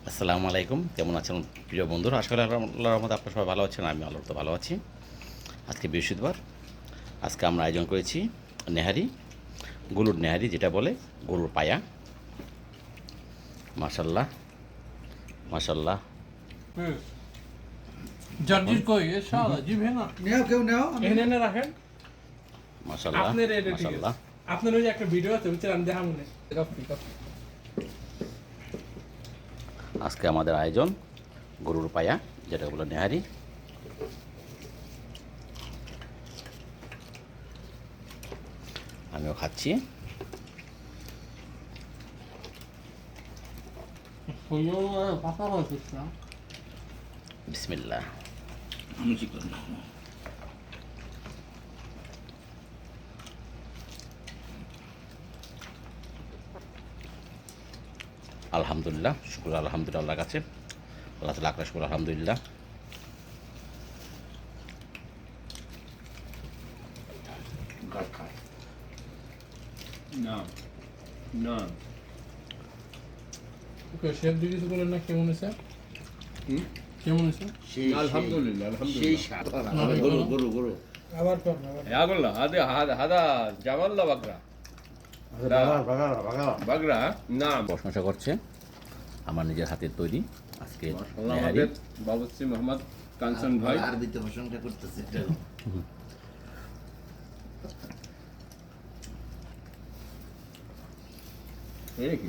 আসসালামু আলাইকুম, কেমন আছেন প্রিয় বন্ধুরা? আসলে আল্লাহর রহমতে আপনারা সবাই ভালো আছেন, আমি আল্লাহর তো ভালো আছি। আজকে বৃহস্পতিবার, আজকে আমরা আয়োজন করেছি নেহারি, গরুর নেহারি, যেটা বলে গরুর পায়া। মাশাল্লাহ মাশাল্লাহ। জর্জির কই এ শালা জিভে না নেও কেউ নেও এখানে রাখেন মাশাল্লাহ আপনার এটা ঠিক মাশাল্লাহ। আছে আপনার ওই যে একটা ভিডিও আছে বুঝছেন আমি দেখাবো না কপি আজকে আমাদের আয়োজন গরুর পায়া, যেটা বলে নেহারি। আমিও খাচ্ছি। পাতা হয়েছে বিসমিল্লাহ। আমি চিকন আলহামদুলিল্লাহ, শুকুর আলহামদুলিল্লাহ আল্লাহর কাছে, আল্লাহ তাআলা আকাশ শুকুর আলহামদুলিল্লাহ। না না ওকে শেফ দিদি তো বলেন না কেমন হয়েছে কেমন হয়েছে আলহামদুলিল্লাহ আলহামদুলিল্লাহ গরু গরু গরু আবার কর يلا هذا جمال بقرة بقرة نعم প্রশংসা করছে আমার নিজের হাতের তৈরি আজকে মাশাআল্লাহ নেহারি। আমাদের বাবুর্চি মোহাম্মদ কাঞ্চন ভাই আরবিতে প্রশংসা করতেছে এই কি